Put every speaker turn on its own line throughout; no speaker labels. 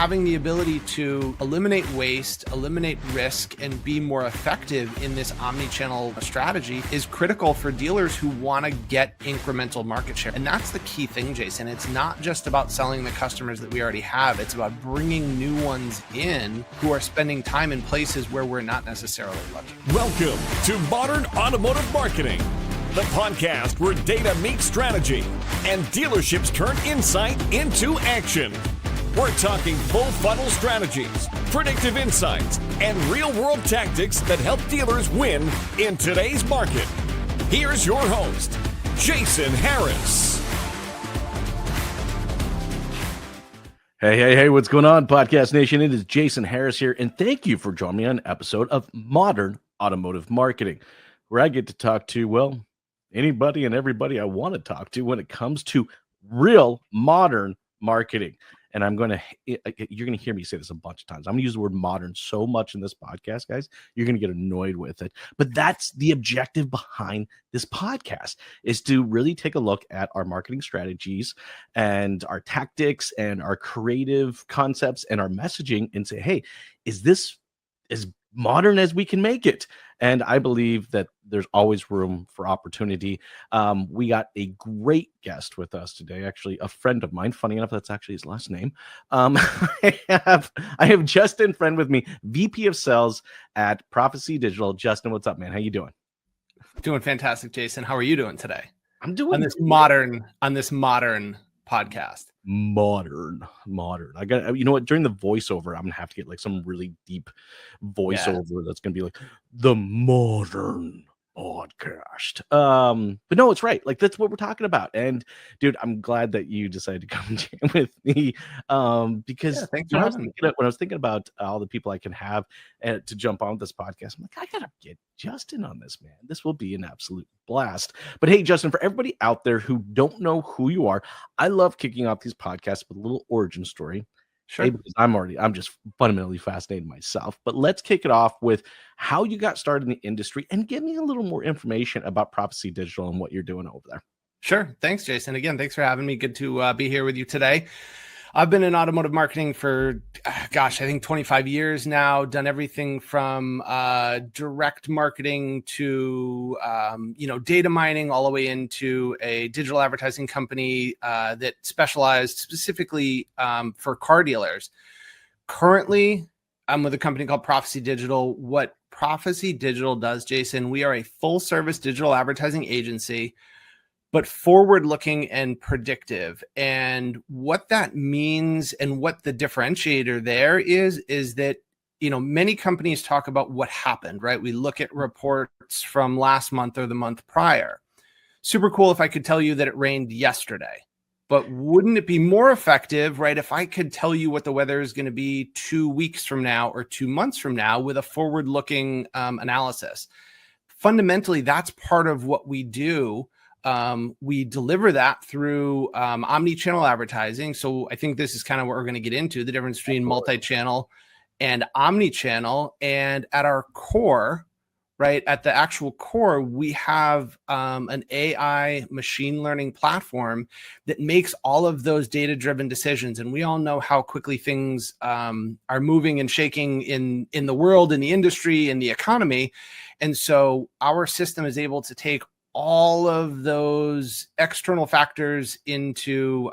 having the ability to eliminate waste, eliminate risk, and be more effective in this omni-channel strategy is critical for dealers who want to get incremental market share. And that's the key thing, Jason. It's not just about selling the customers that we already have. It's about bringing new ones in who are spending time in places where we're not necessarily looking.
Welcome to Modern Automotive Marketing, the podcast where data meets strategy and dealerships turn insight into action. We're talking full funnel strategies, predictive insights, and real world tactics that help dealers win in today's market. Here's your host, Jason Harris.
Hey, what's going on, Podcast Nation? It is Jason Harris here, and thank you for joining me on an episode of Modern Automotive Marketing, where I get to talk to, well, anybody and everybody I want to talk to when it comes to real modern marketing. And you're going to hear me say this a bunch of times. I'm going to use the word modern so much in this podcast, guys. You're going to get annoyed with it. But that's the objective behind this podcast, is to really take a look at our marketing strategies and our tactics and our creative concepts and our messaging and say, hey, is this as modern as we can make it? And I believe that there's always room for opportunity. We got a great guest with us today, actually a friend of mine. Funny enough, that's actually his last name. I have Justin Friend with me, VP of Sales at Prophecy Digital. Justin, what's up, man? How you doing?
Doing fantastic, Jason. How are you doing today?
I'm doing
on this modern podcast.
Modern. I got, you know what? During the voiceover, I'm gonna have to get like some really deep voiceover that's gonna be like the modern podcast. But no, it's right. Like, that's what we're talking about. And dude, I'm glad that you decided to come jam with me. Because
thanks for having me.
When I was thinking about all the people I can have to jump on this podcast, I'm like, I gotta get Justin on this, man. This will be an absolute blast. But hey, Justin, for everybody out there who don't know who you are, I love kicking off these podcasts with a little origin story.
Sure.
Because I'm just fundamentally fascinated myself. But let's kick it off with how you got started in the industry and give me a little more information about Prophecy Digital and what you're doing over there.
Sure. Thanks, Jason. Again, thanks for having me. Good to be here with you today. I've been in automotive marketing for, I think 25 years now, done everything from direct marketing to, data mining, all the way into a digital advertising company that specialized specifically for car dealers. Currently, I'm with a company called Prophecy Digital. What Prophecy Digital does, Jason, we are a full service digital advertising agency, but forward-looking and predictive. And what that means and what the differentiator there is that, many companies talk about what happened, right? We look at reports from last month or the month prior. Super cool if I could tell you that it rained yesterday, but wouldn't it be more effective, right, if I could tell you what the weather is going to be 2 weeks from now or 2 months from now with a forward-looking analysis? Fundamentally, that's part of what we do. We deliver that through omni-channel advertising. So I think this is kind of what we're going to get into, the difference between multi-channel and omni-channel. And at our core, right, at the actual core, we have an AI machine learning platform that makes all of those data-driven decisions. And we all know how quickly things are moving and shaking in the world, in the industry, in the economy. And so our system is able to take all of those external factors into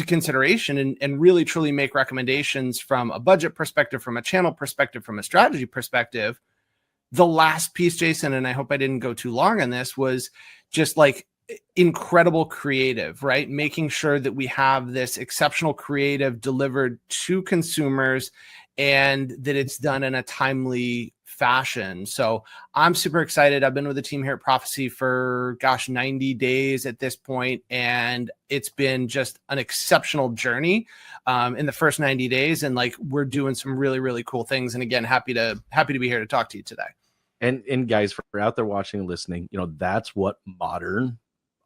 consideration and really truly make recommendations from a budget perspective, from a channel perspective, from a strategy perspective. The last piece, Jason, and I hope I didn't go too long on this, was just like incredible creative, right? Making sure that we have this exceptional creative delivered to consumers and that it's done in a timely fashion. So I'm super excited. I've been with the team here at Prophecy for 90 days at this point, and it's been just an exceptional journey in the first 90 days. And like, we're doing some really, really cool things. And again, happy to be here to talk to you today.
And guys, for out there watching and listening, that's what modern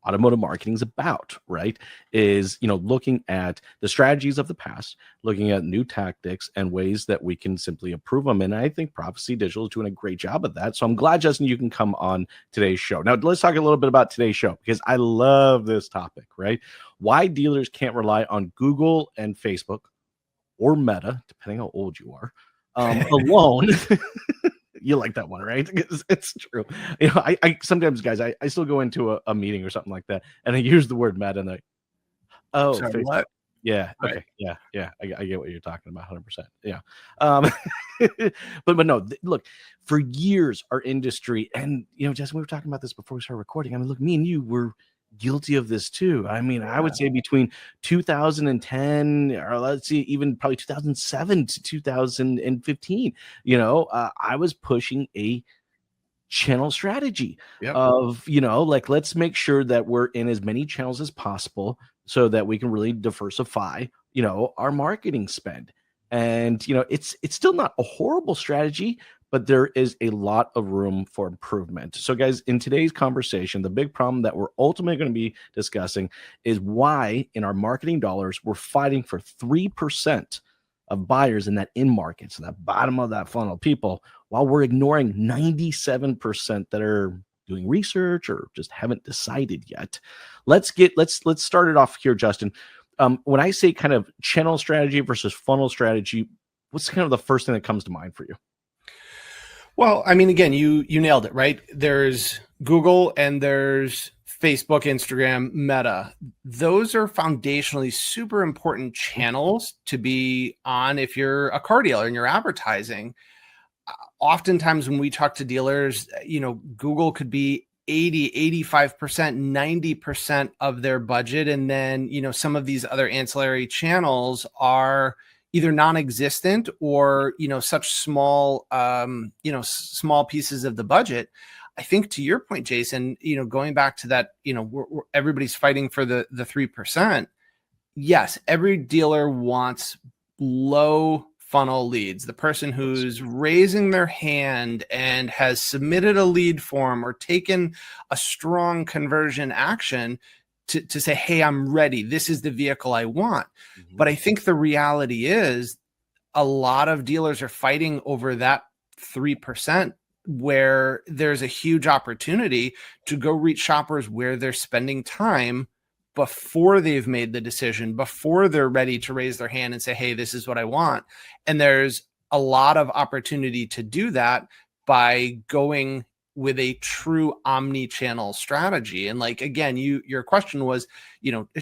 automotive marketing is about, right? Is, looking at the strategies of the past, looking at new tactics and ways that we can simply improve them. And I think Prophecy Digital is doing a great job of that. So I'm glad, Justin, you can come on today's show. Now, let's talk a little bit about today's show, because I love this topic, right? Why dealers can't rely on Google and Facebook or Meta, depending how old you are, alone. You like that one, right? It's true. I sometimes, guys, I still go into a meeting or something like that, and I use the word Meta, and they're like, oh,
Sorry,
Facebook.
what?
Yeah.
Right.
Okay. Yeah. I get what you're talking about. 100%. Yeah. But no, look, for years, our industry, and, Justin, we were talking about this before we started recording. I mean, look, me and you were guilty of this too. I mean, I would say between 2010, or let's see, even probably 2007 to 2015, I was pushing a channel strategy of, like, let's make sure that we're in as many channels as possible so that we can really diversify, our marketing spend. And, it's still not a horrible strategy, but there is a lot of room for improvement. So, guys, in today's conversation, the big problem that we're ultimately going to be discussing is why in our marketing dollars, we're fighting for 3% of buyers in that in market, so that bottom of that funnel people, while we're ignoring 97% that are doing research or just haven't decided yet. Let's start it off here, Justin. When I say kind of channel strategy versus funnel strategy, what's kind of the first thing that comes to mind for you?
Well, I mean, again, you nailed it, right? There's Google and there's Facebook, Instagram, Meta. Those are foundationally super important channels to be on if you're a car dealer and you're advertising. Oftentimes when we talk to dealers, Google could be 80, 85%, 90% of their budget. And then, some of these other ancillary channels are either non-existent or, such small, small pieces of the budget. I think to your point, Jason, going back to that, everybody's fighting for the 3%. Yes, every dealer wants low funnel leads, the person who's raising their hand and has submitted a lead form or taken a strong conversion action to say, hey, I'm ready. This is the vehicle I want. Mm-hmm. But I think the reality is a lot of dealers are fighting over that 3%, where there's a huge opportunity to go reach shoppers where they're spending time before they've made the decision, before they're ready to raise their hand and say, hey, this is what I want. And there's a lot of opportunity to do that by going with a true omni-channel strategy. And like, again, your question was,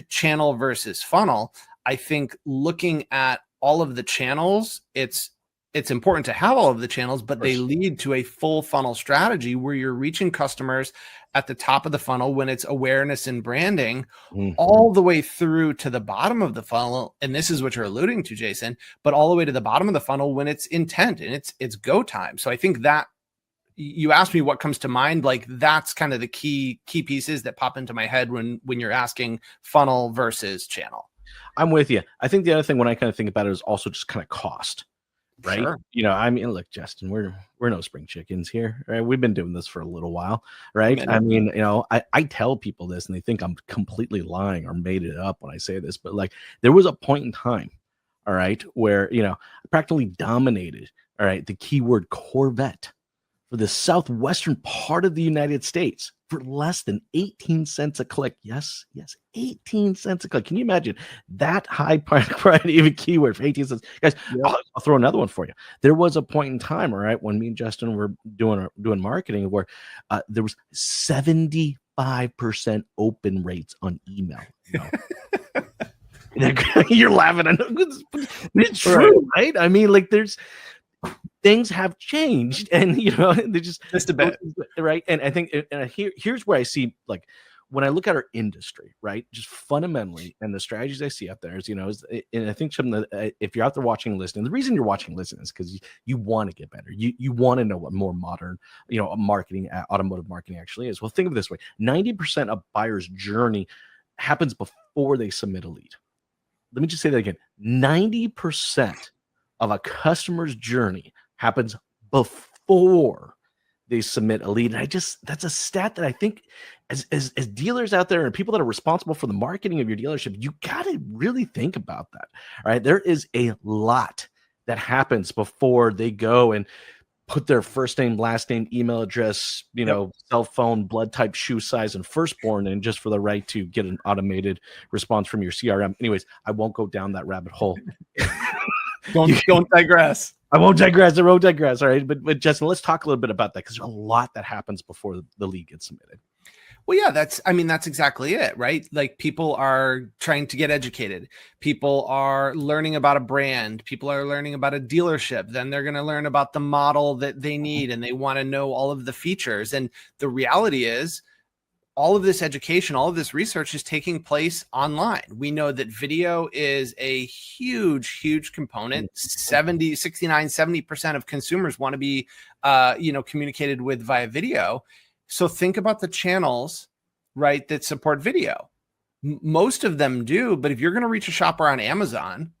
channel versus funnel. I think looking at all of the channels, it's important to have all of the channels, but they lead to a full funnel strategy where you're reaching customers at the top of the funnel when it's awareness and branding, all the way through to the bottom of the funnel. And this is what you're alluding to, Jason, but all the way to the bottom of the funnel when it's intent and it's go time. So I think that you asked me what comes to mind, like that's kind of the key pieces that pop into my head when you're asking funnel versus channel.
I'm with you. I think the other thing when I kind of think about it is also just kind of cost. Right.
Sure.
I mean, look, Justin, we're no spring chickens here. Right. We've been doing this for a little while. Right. I mean, I tell people this and they think I'm completely lying or made it up when I say this, but like there was a point in time. All right. Where, I practically dominated. All right. The keyword Corvette for the southwestern part of the United States for less than 18 cents a click. Yes, 18 cents a click. Can you imagine that high priority of a keyword for 18 cents? Guys, yeah. I'll throw another one for you. There was a point in time, all right, when me and Justin were doing marketing where there was 75% open rates on email. You're laughing. I know it's true, right? I mean, like things have changed, and they just a bit, right? And I think, here's where I see, like, when I look at our industry, right, just fundamentally, and the strategies I see out there is, and I think something that if you're out there watching and listening, the reason you're watching and listening is because you want to get better. You want to know what more modern, marketing, automotive marketing actually is. Well, think of it this way: 90% of buyers' journey happens before they submit a lead. Let me just say that again: 90% of a customer's journey happens before they submit a lead. And that's a stat that I think as dealers out there and people that are responsible for the marketing of your dealership, you got to really think about that. All right. There is a lot that happens before they go and put their first name, last name, email address, cell phone, blood type, shoe size, and firstborn in, just for the right to get an automated response from your CRM. Anyways, I won't go down that rabbit hole.
Don't digress.
I won't digress. I won't digress. All right. But Justin, let's talk a little bit about that, because there's a lot that happens before the lead gets submitted.
Well, yeah, that's exactly it, right? Like, people are trying to get educated. People are learning about a brand. People are learning about a dealership. Then they're going to learn about the model that they need, and they want to know all of the features. And the reality is, all of this education, all of this research is taking place online. We know that video is a huge, huge component. 70% of consumers want to be, communicated with via video. So think about the channels, right, that support video. Most of them do, but if you're going to reach a shopper on Amazon,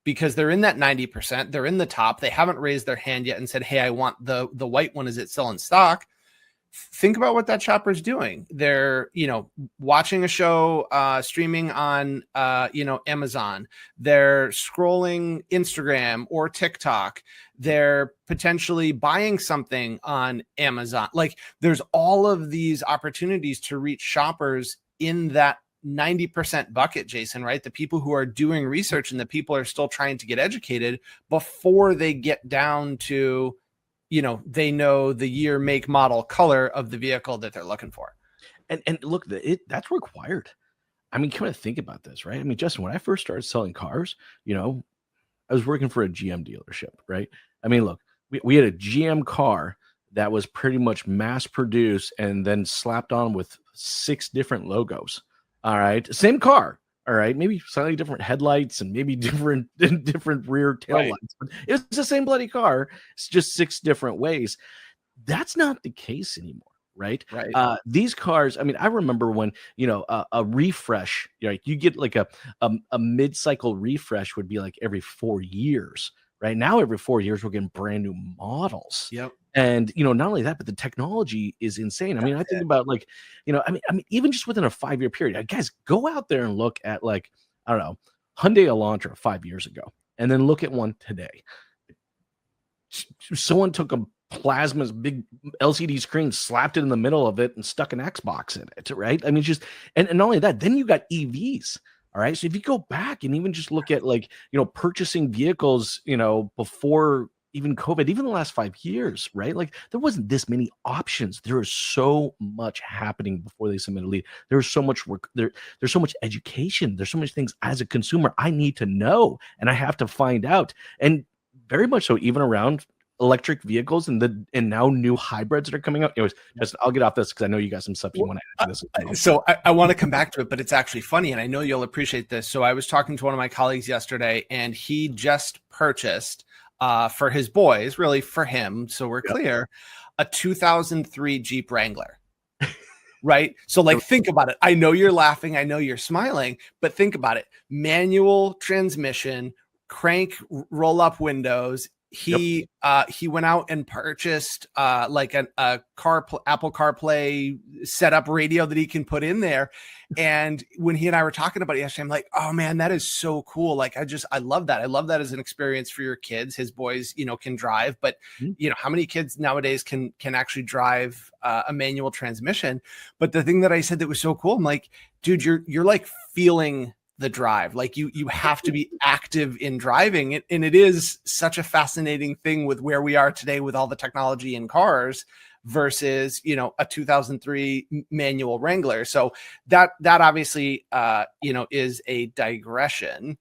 because they're in that 90%, they're in the top, they haven't raised their hand yet and said, hey, I want the white one. Is it still in stock? Think about what that shopper is doing. They're, watching a show, streaming on, Amazon. They're scrolling Instagram or TikTok. They're potentially buying something on Amazon. Like, there's all of these opportunities to reach shoppers in that 90% bucket, Jason, right? The people who are doing research and the people are still trying to get educated before they get down to, they know the year, make, model, color of the vehicle that they're looking for.
And look, that's required. I mean, kind of think about this, right? I mean, Justin, when I first started selling cars, I was working for a GM dealership, right? I mean, look, we had a GM car that was pretty much mass produced and then slapped on with 6 different logos. All right. Same car. All right, maybe slightly different headlights and maybe different rear tail lights, but it's the same bloody car. It's just 6 different ways. That's not the case anymore, right?
Right.
These cars, I mean, I remember when, a refresh, you get like a mid-cycle refresh would be like every 4 years. Right now, every 4 years, we're getting brand new models.
Yep.
And, not only that, but the technology is insane. I mean, I think about like, I mean, even just within a 5-year period, guys, go out there and look at like, I don't know, Hyundai Elantra 5 years ago, and then look at one today. Someone took a plasma's big LCD screen, slapped it in the middle of it, and stuck an Xbox in it, right? I mean, just, and not only that, then you got EVs. All right. So if you go back and even just look at like, purchasing vehicles, before even COVID, even the last 5 years, right? Like, there wasn't this many options. There is so much happening before they submit a lead. There's so much work. There's so much education. There's so much things as a consumer I need to know and I have to find out. And very much so, even around electric vehicles and now new hybrids that are coming out. Anyways, just I'll get off this because I know you got some stuff you want to add to this.
So I want to come back to it, but it's actually funny, and I know you'll appreciate this. So I was talking to one of my colleagues yesterday, and he just purchased for his boys, really for him, so we're clear, a 2003 Jeep Wrangler. Right? So like, think about it. I know you're laughing. I know you're smiling, but think about it. Manual transmission, crank, roll up windows. He went out and purchased like a Apple CarPlay setup radio that he can put in there. And when he and I were talking about it yesterday, I'm like, oh man, that is so cool. Like, I love that. I love that as an experience for your kids. His boys, can drive, but how many kids nowadays can actually drive a manual transmission? But the thing that I said that was so cool, I'm like, dude, you're like feeling the drive. Like you have to be active in driving it. And it is such a fascinating thing with where we are today with all the technology in cars versus, a 2003 manual Wrangler. So that obviously, is a digression.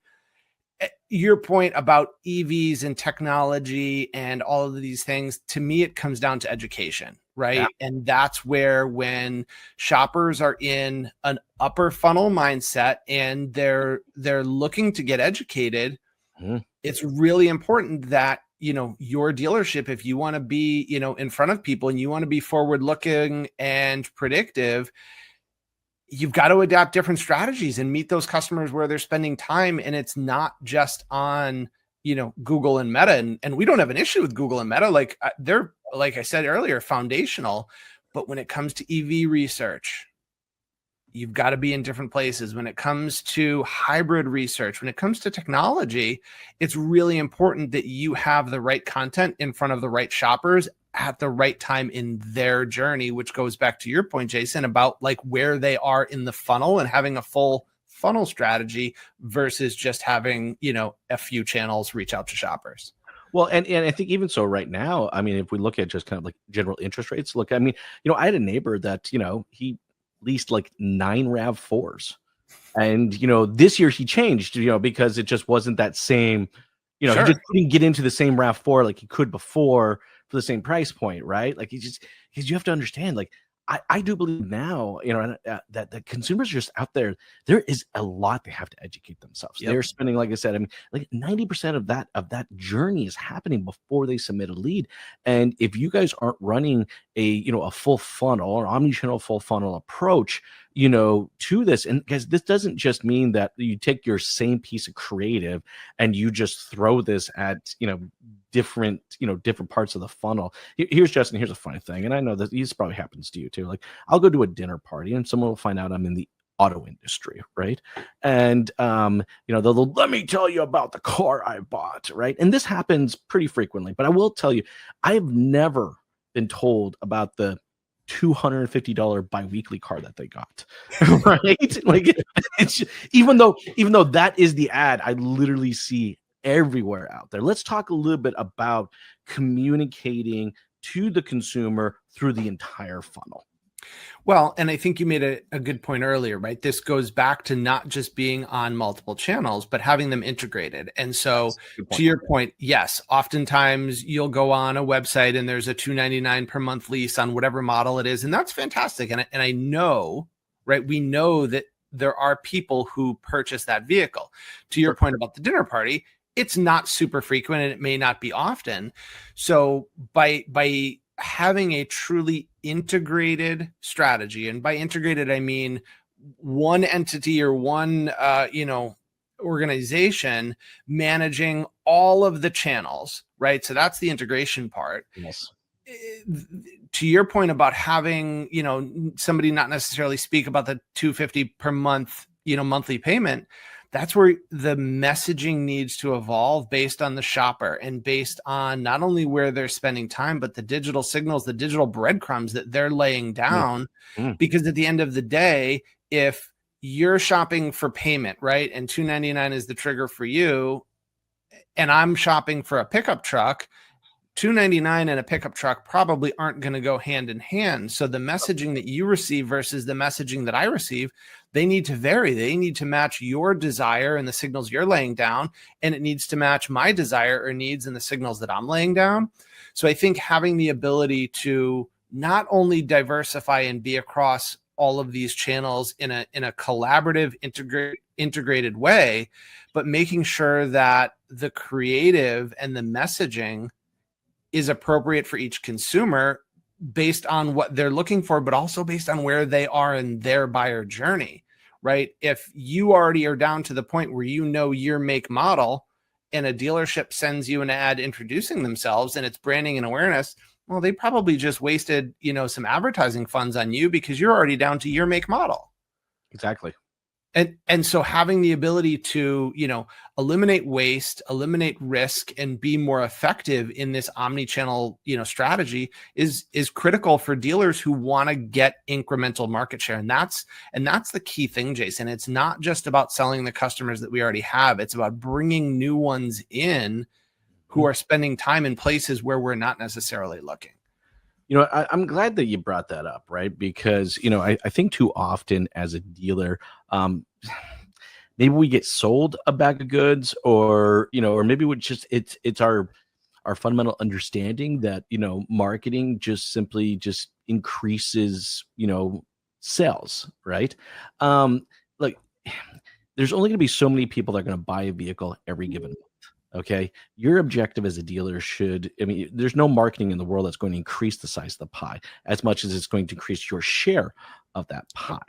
Your point about EVs and technology and all of these things, to me, it comes down to education, right? Yeah. And that's where, when shoppers are in an upper funnel mindset and they're looking to get educated, it's really important that, your dealership, if you want to be, in front of people and you want to be forward looking and predictive, you've got to adapt different strategies and meet those customers where they're spending time. And it's not just on, Google and Meta. And we don't have an issue with Google and Meta. Like, they're, like I said earlier, foundational. But when it comes to EV research, you've got to be in different places. When it comes to hybrid research, when it comes to technology, it's really important that you have the right content in front of the right shoppers at the right time in their journey, which goes back to your point, Jason, about like where they are in the funnel and having a full funnel strategy versus just having, a few channels reach out to shoppers.
Well, and I think even so right now, I mean, if we look at just kind of like general interest rates, look, I mean, I had a neighbor that, he leased like 9 RAV4s. And, this year he changed, because it just wasn't that same,
Sure.
He just couldn't get into the same RAV4 like he could before for the same price point, right? Like because you have to understand, like, I do believe now, that the consumers are just out there. There is a lot they have to educate themselves.
Yep.
They're spending, like I said, I mean, like 90% of that journey is happening before they submit a lead. And if you guys aren't running a full funnel or omnichannel full funnel approach, to this, and guys, this doesn't just mean that you take your same piece of creative and you just throw this at different parts of the funnel. Here's Justin. Here's a funny thing, and I know that this probably happens to you too. Like, I'll go to a dinner party and someone will find out I'm in the auto industry, right? And they'll let me tell you about the car I bought, right? And this happens pretty frequently. But I will tell you, I have never been told about the $250 biweekly car that they got, right? Like, it's even though that is the ad I literally see everywhere out there. Let's talk a little bit about communicating to the consumer through the entire funnel.
Well, and I think you made a good point earlier, right? This goes back to not just being on multiple channels, but having them integrated. And so to your point, yes, oftentimes you'll go on a website and there's a $299 per month lease on whatever model it is. And that's fantastic. And I know, right? We know that there are people who purchase that vehicle. To your point about the dinner party, it's not super frequent and it may not be often. So by having a truly integrated strategy, and by integrated, I mean one entity or one, organization managing all of the channels, right? So that's the integration part.
Yes.
To your point about having, somebody not necessarily speak about the $250 per month, monthly payment, that's where the messaging needs to evolve based on the shopper and based on not only where they're spending time, but the digital signals, the digital breadcrumbs that they're laying down. Mm-hmm. Because at the end of the day, if you're shopping for payment, right, and $299 is the trigger for you, and I'm shopping for a pickup truck, $299 and a pickup truck probably aren't going to go hand in hand. So the messaging that you receive versus the messaging that I receive, they need to vary. They need to match your desire and the signals you're laying down, and it needs to match my desire or needs and the signals that I'm laying down. So I think having the ability to not only diversify and be across all of these channels in a collaborative, integrated way, but making sure that the creative and the messaging is appropriate for each consumer based on what they're looking for, but also based on where they are in their buyer journey, right? If you already are down to the point where your make model and a dealership sends you an ad introducing themselves and it's branding and awareness, well, they probably just wasted, some advertising funds on you because you're already down to your make model.
Exactly.
And so having the ability to, eliminate waste, eliminate risk, and be more effective in this omni-channel, strategy is critical for dealers who want to get incremental market share. And that's the key thing, Jason. It's not just about selling the customers that we already have. It's about bringing new ones in who are spending time in places where we're not necessarily looking.
I'm glad that you brought that up, right? Because, I think too often as a dealer, maybe we get sold a bag of goods or maybe we just, it's our fundamental understanding that, marketing just simply just increases, sales, right? Like there's only going to be so many people that are going to buy a vehicle every given month. Okay. Your objective as a dealer there's no marketing in the world that's going to increase the size of the pie as much as it's going to increase your share of that pie.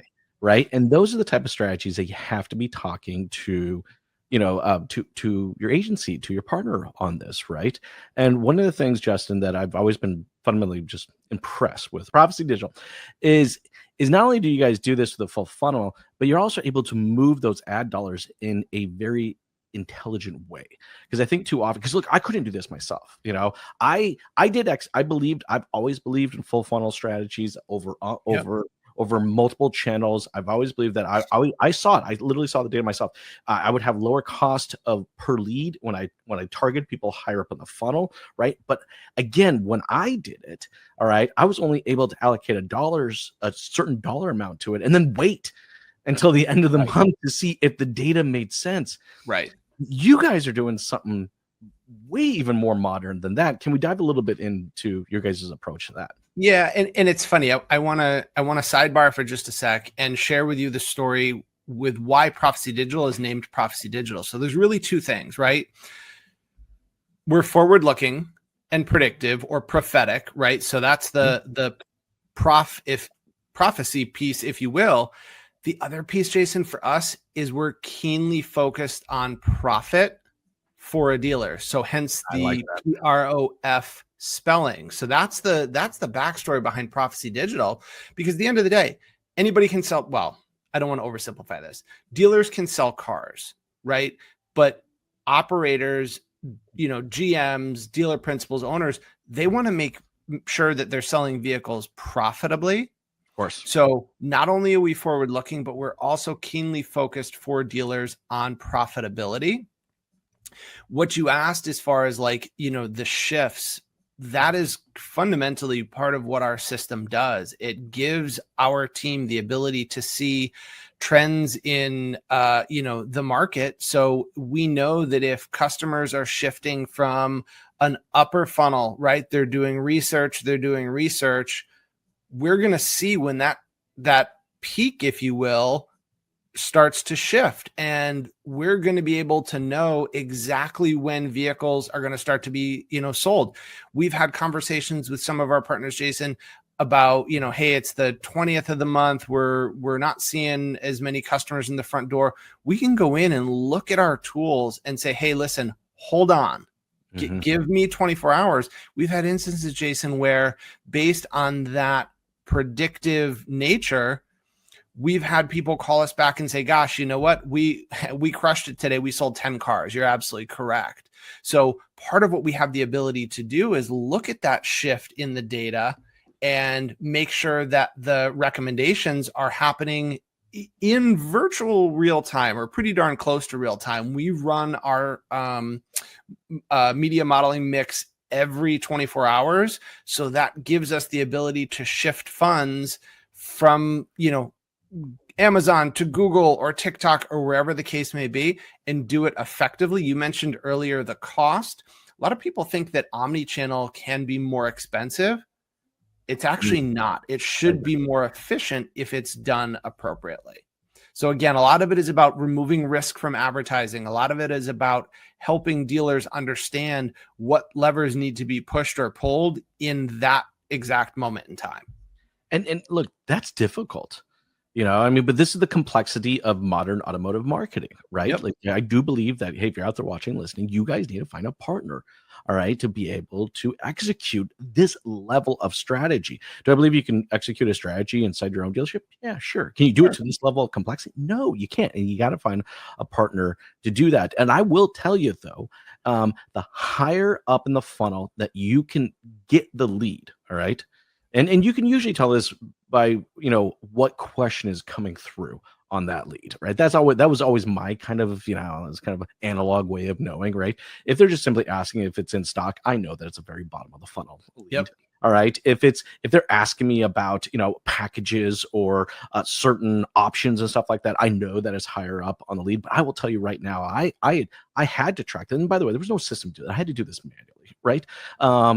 Right. And those are the type of strategies that you have to be talking to, to your agency, to your partner on this. Right. And one of the things, Justin, that I've always been fundamentally just impressed with Prophecy Digital is not only do you guys do this with a full funnel, but you're also able to move those ad dollars in a very intelligent way. Because I think too often, because look, I couldn't do this myself. I've always believed in full funnel strategies over over multiple channels. I've always believed that I saw it. I literally saw the data myself. I would have lower cost of per lead when I target people higher up in the funnel, right? But again, when I did it, all right, I was only able to allocate a certain dollar amount to it and then wait until the end of the month to see if the data made sense.
Right.
You guys are doing something way even more modern than that. Can we dive a little bit into your guys' approach to that?
Yeah, and it's funny. I want to sidebar for just a sec and share with you the story with why Prophecy Digital is named Prophecy Digital. So there's really two things, right? We're forward-looking and predictive or prophetic, right? So that's the prophecy piece, if you will. The other piece, Jason, for us is we're keenly focused on profit for a dealer. So hence the PROF spelling. So that's the backstory behind Prophecy Digital, because at the end of the day, anybody can sell. Well, I don't want to oversimplify this. Dealers can sell cars, right? But operators, GMs, dealer principals, owners, they want to make sure that they're selling vehicles profitably.
Of course.
So not only are we forward looking, but we're also keenly focused for dealers on profitability. What you asked as far as the shifts, that is fundamentally part of what our system does. It gives our team the ability to see trends in, the market. So we know that if customers are shifting from an upper funnel, right, they're doing research, we're going to see when that peak, if you will, starts to shift, and we're going to be able to know exactly when vehicles are going to start to be, sold. We've had conversations with some of our partners, Jason, about, hey, it's the 20th of the month. We're not seeing as many customers in the front door. We can go in and look at our tools and say, hey, listen, hold on. Give me 24 hours. We've had instances, Jason, where based on that predictive nature, we've had people call us back and say, gosh, you know what? We crushed it today. We sold 10 cars. You're absolutely correct. So part of what we have the ability to do is look at that shift in the data and make sure that the recommendations are happening in virtual real time or pretty darn close to real time. We run our media modeling mix every 24 hours. So that gives us the ability to shift funds from, Amazon to Google or TikTok or wherever the case may be, and do it effectively. You mentioned earlier the cost. A lot of people think that omni-channel can be more expensive. It's actually not. It should be more efficient if it's done appropriately. So again, a lot of it is about removing risk from advertising. A lot of it is about helping dealers understand what levers need to be pushed or pulled in that exact moment in time.
And look, that's difficult. But this is the complexity of modern automotive marketing, right?
Yep.
Like, I do believe that, hey, if you're out there watching, listening, you guys need to find a partner, all right, to be able to execute this level of strategy. Do I believe you can execute a strategy inside your own dealership? Yeah, sure. Can you do it to this level of complexity? No, you can't. And you got to find a partner to do that. And I will tell you, though, the higher up in the funnel that you can get the lead, all right, and you can usually tell this by, what question is coming through on that lead, right? That was always my kind of, it's kind of an analog way of knowing, right? If they're just simply asking if it's in stock, I know that it's a very bottom of the funnel lead.
Yep.
All right. If they're asking me about, packages or certain options and stuff like that, I know that it's higher up on the lead. But I will tell you right now, I had to track that. And by the way, there was no system to it. I had to do this manually, right?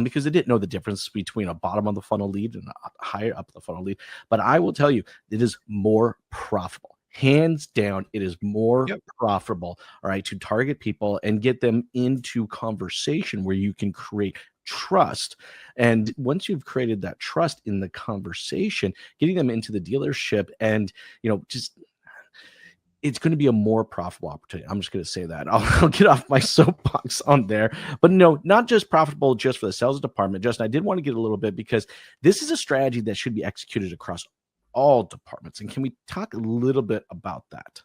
Because I didn't know the difference between a bottom of the funnel lead and a higher up the funnel lead. But I will tell you, it is more profitable. Hands down, it is more profitable, all right, to target people and get them into conversation where you can create trust. And once you've created that trust in the conversation, getting them into the dealership and, it's going to be a more profitable opportunity. I'm just going to say that. I'll get off my soapbox on there. But no, not just profitable just for the sales department. Justin, I did want to get a little bit because this is a strategy that should be executed across all departments. And can we talk a little bit about that?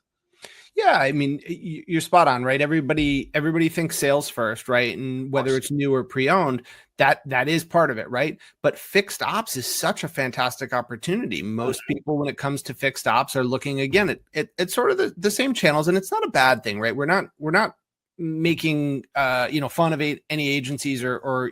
Yeah, I mean, you're spot on, right? Everybody thinks sales first, right? And whether it's new or pre-owned, that is part of it, right? But fixed ops is such a fantastic opportunity. Most people, when it comes to fixed ops, are looking again at sort of the same channels, and it's not a bad thing, right? We're not making fun of any agencies or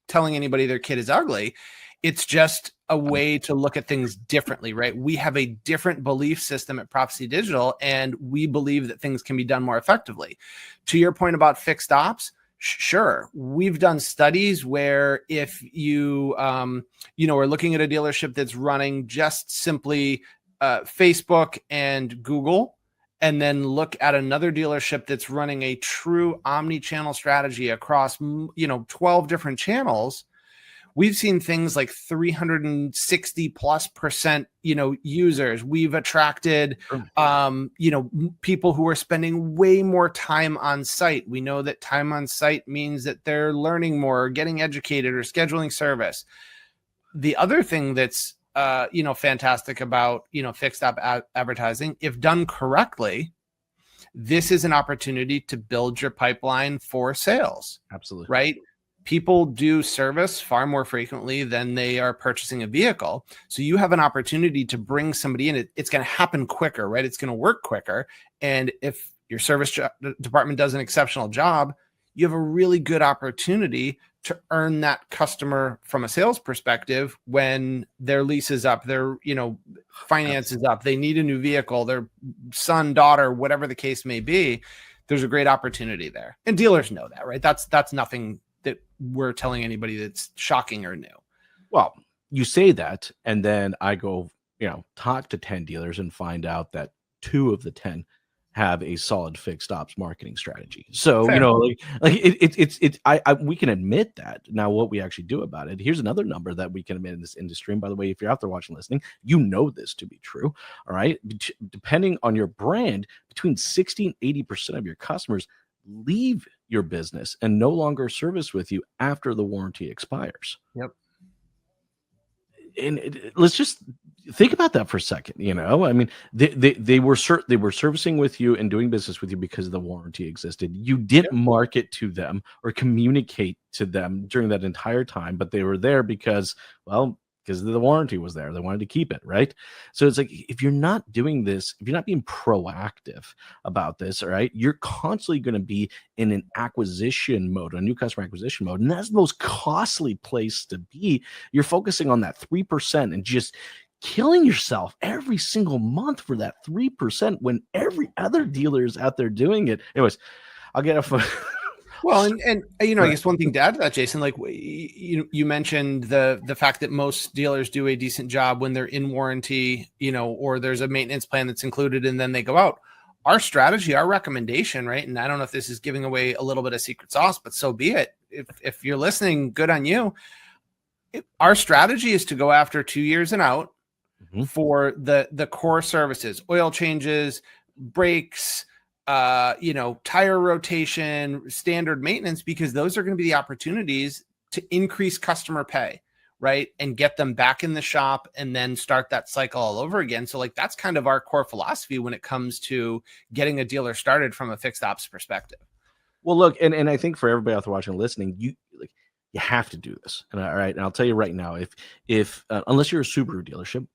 telling anybody their kid is ugly. It's just a way to look at things differently, right? We have a different belief system at Prophecy Digital, and we believe that things can be done more effectively. To your point about fixed ops, sure. We've done studies where if you, are looking at a dealership that's running just simply Facebook and Google, and then look at another dealership that's running a true omni-channel strategy across, 12 different channels, we've seen things like 360+%, users. We've attracted, people who are spending way more time on site. We know that time on site means that they're learning more, or getting educated, or scheduling service. The other thing that's, fantastic about, fixed op advertising, if done correctly, this is an opportunity to build your pipeline for sales.
Absolutely.
Right? People do service far more frequently than they are purchasing a vehicle. So you have an opportunity to bring somebody in. It's going to happen quicker, right? It's going to work quicker. And if your service department does an exceptional job, you have a really good opportunity to earn that customer from a sales perspective when their lease is up, their, finance is up, they need a new vehicle, their son, daughter, whatever the case may be. There's a great opportunity there. And dealers know that, right? That's nothing that we're telling anybody that's shocking or new.
Well, you say that, and then I go, talk to 10 dealers and find out that 2 of the 10 have a solid fixed ops marketing strategy. So,
Fair.
We can admit that. Now, what we actually do about it, here's another number that we can admit in this industry. And by the way, if you're out there watching, listening, you know this to be true. All right. Depending on your brand, between 60 and 80% of your customers leave your business and no longer service with you after the warranty expires.
Yep.
And let's just think about that for a second. I mean, they were servicing with you and doing business with you because the warranty existed. You didn't market to them or communicate to them during that entire time, but they were there because the warranty was there. They wanted to keep it, right? So it's like, if you're not doing this, if you're not being proactive about this, all right, you're constantly going to be in an acquisition mode, a new customer acquisition mode. And that's the most costly place to be. You're focusing on that 3% and just killing yourself every single month for that 3% when every other dealer is out there doing it. Anyways, I'll get a
Well, and I guess one thing to add to that, Jason, like you mentioned the fact that most dealers do a decent job when they're in warranty, or there's a maintenance plan that's included and then they go out. Our strategy, our recommendation, right? And I don't know if this is giving away a little bit of secret sauce, but so be it. If you're listening, good on you. Our strategy is to go after 2 years and out for the core services, oil changes, brakes, tire rotation, standard maintenance, because those are going to be the opportunities to increase customer pay, right? And get them back in the shop and then start that cycle all over again. So that's kind of our core philosophy when it comes to getting a dealer started from a fixed ops perspective.
Well, look, and I think for everybody out there watching and listening, you have to do this. And all right, and I'll tell you right now, if unless you're a Subaru dealership,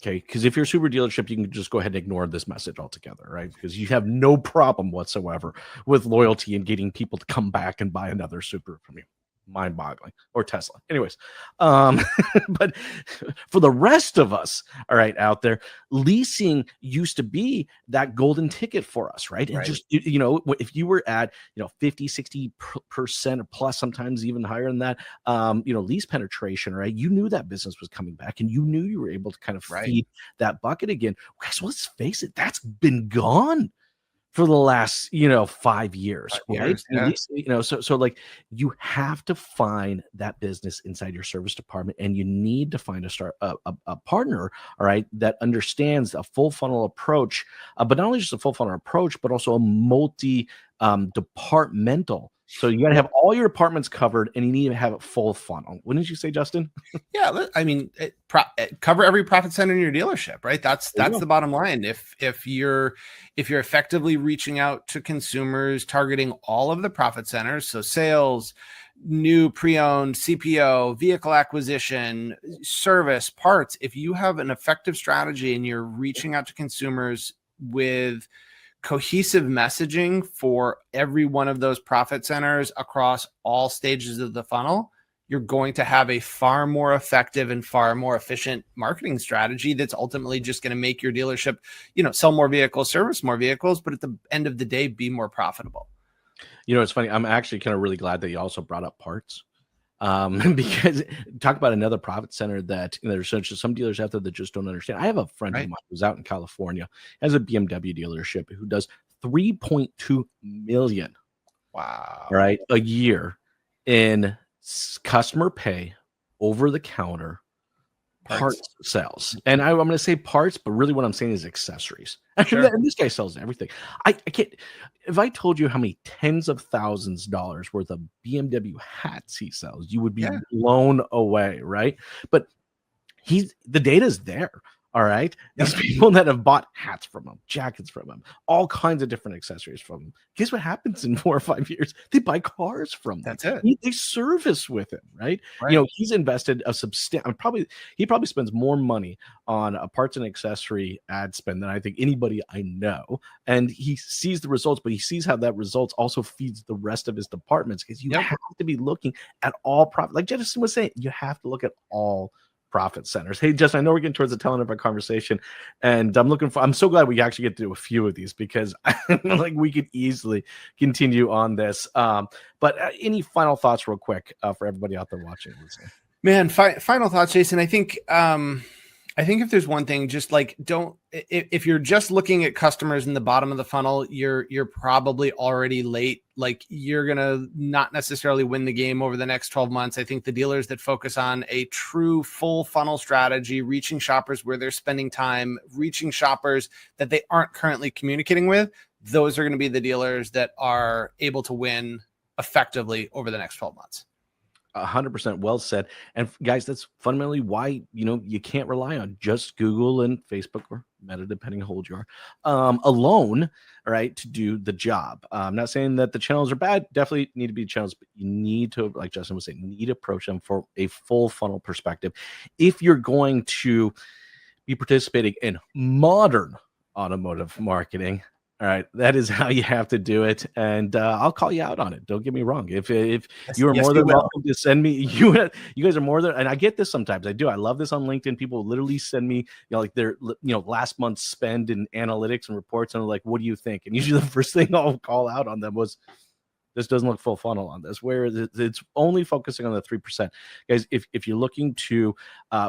okay, because if you're a Subaru dealership, you can just go ahead and ignore this message altogether, right? Because you have no problem whatsoever with loyalty and getting people to come back and buy another Subaru from you. Mind-boggling. Or Tesla. Anyways, but for the rest of us, all right, out there, leasing used to be that golden ticket for us, right? And just, if you were at, 50, 60% or plus, sometimes even higher than that, lease penetration, right? You knew that business was coming back and you knew you were able to kind of feed that bucket again. Guys, let's face it, that's been gone for the last 5 years, right?
Yeah.
So like, you have to find that business inside your service department, and you need to find a partner, all right, that understands a full funnel approach, but not only just a full funnel approach, but also a multi departmental So you got to have all your departments covered, and you need to have a full funnel. Wouldn't you say, Justin?
Yeah, I mean, cover every profit center in your dealership, right? That's the bottom line. If you're effectively reaching out to consumers, targeting all of the profit centers, so sales, new pre-owned, CPO, vehicle acquisition, service, parts, if you have an effective strategy and you're reaching out to consumers with cohesive messaging for every one of those profit centers across all stages of the funnel, you're going to have a far more effective and far more efficient marketing strategy that's ultimately just going to make your dealership, sell more vehicles, service more vehicles, but at the end of the day, be more profitable.
It's funny. I'm actually kind of really glad that you also brought up parts. Because talk about another profit center that there's some dealers out there that just don't understand. I have a friend of mine who's out in California, has a BMW dealership who does 3.2 million, right, a year in customer pay, over the counter parts sales. And I'm going to say parts, but really what I'm saying is accessories. Sure. And this guy sells everything. I can't, if I told you how many tens of thousands of dollars worth of BMW hats he sells, you would be blown away, right? But the data is there. All right. These people that have bought hats from him, jackets from him, all kinds of different accessories from him. Guess what happens in 4 or 5 years? They buy cars from them.
That's it.
They service with him, right? He's invested a substantial, he probably spends more money on a parts and accessory ad spend than I think anybody I know. And he sees the results, but he sees how that results also feeds the rest of his departments, because you have to be looking at all profit. Like Justin was saying, you have to look at all profit centers. Hey, Justin, I know we're getting towards the tail end of our conversation, and I'm so glad we actually get to do a few of these, because like we could easily continue on this. But any final thoughts real quick for everybody out there watching?
Man, final thoughts, Jason. I think if there's one thing, just like if you're just looking at customers in the bottom of the funnel, you're probably already late. Like, you're going to not necessarily win the game over the next 12 months. I think the dealers that focus on a true full funnel strategy, reaching shoppers where they're spending time, reaching shoppers that they aren't currently communicating with, those are going to be the dealers that are able to win effectively over the next 12 months.
100% well said. And guys, that's fundamentally why, you can't rely on just Google and Facebook or Meta, depending on how old you are, alone, right, to do the job. I'm not saying that the channels are bad. Definitely need to be channels, but you need to, like Justin was saying, need to approach them for a full funnel perspective. If you're going to be participating in modern automotive marketing, all right, that is how you have to do it, and I'll call you out on it. Don't get me wrong. If you are more than welcome to send me, you guys are more than, and I get this sometimes. I do. I love this on LinkedIn. People literally send me, like their last month's spend in analytics and reports, and they're like, "What do you think?" And usually the first thing I'll call out on them was, this doesn't look full funnel on this, where it's only focusing on the 3%. Guys, if you're looking to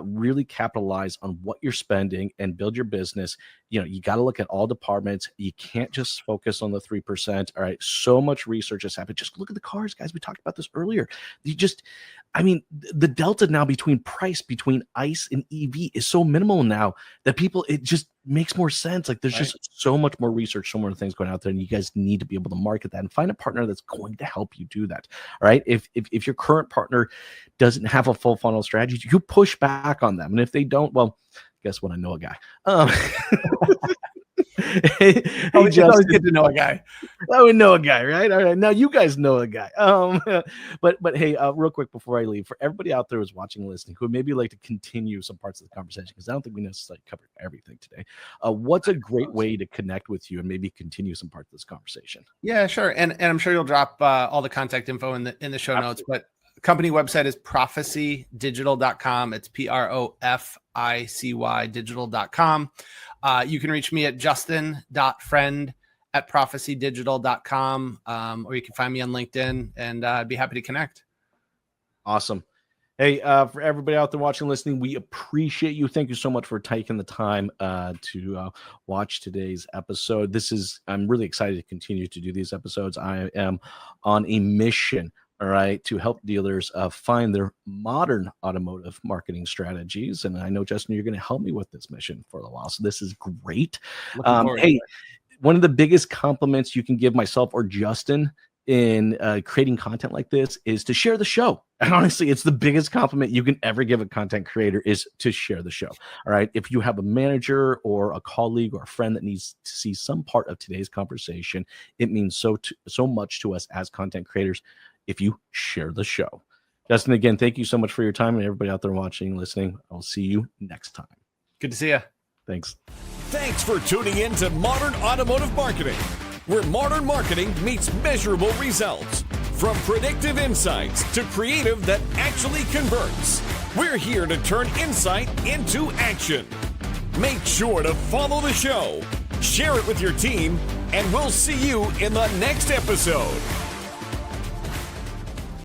really capitalize on what you're spending and build your business, you got to look at all departments. You can't just focus on the 3%. All right. So much research has happened. Just look at the cars, guys. We talked about this earlier. The delta now between price between ICE and EV is so minimal now that it just makes more sense. Like, there's just so much more research, so more things going out there, and you guys need to be able to market that and find a partner that's going to help you do that. All right. If your current partner doesn't have a full funnel strategy, you push back on them. And if they don't, well, guess what? I know a guy. Hey,
it's always good to know a guy.
I would know a guy, right? All right. Now you guys know a guy. But hey, real quick before I leave, for everybody out there who's watching and listening, who would maybe like to continue some parts of the conversation, because I don't think we necessarily covered everything today. What's a great way to connect with you and maybe continue some parts of this conversation? Yeah,
sure. And I'm sure you'll drop all the contact info in the show notes, but company website is prophecydigital.com. It's PROFICY digital.com. You can reach me at justin.friend@prophecydigital.com, or you can find me on LinkedIn, and I'd be happy to connect.
Awesome. Hey, for everybody out there watching, listening, we appreciate you. Thank you so much for taking the time to watch today's episode. I'm really excited to continue to do these episodes. I am on a mission, all right, to help dealers find their modern automotive marketing strategies. And I know, Justin, you're going to help me with this mission for a while. So this is great. Hey, one of the biggest compliments you can give myself or Justin in creating content like this is to share the show. And honestly, it's the biggest compliment you can ever give a content creator is to share the show. All right. If you have a manager or a colleague or a friend that needs to see some part of today's conversation, it means so much to us as content creators if you share the show. Justin, again, thank you so much for your time, and everybody out there watching, listening. I'll see you next time.
Good to see you.
Thanks.
Thanks for tuning in to Modern Automotive Marketing, where modern marketing meets measurable results. From predictive insights to creative that actually converts, we're here to turn insight into action. Make sure to follow the show, share it with your team, and we'll see you in the next episode.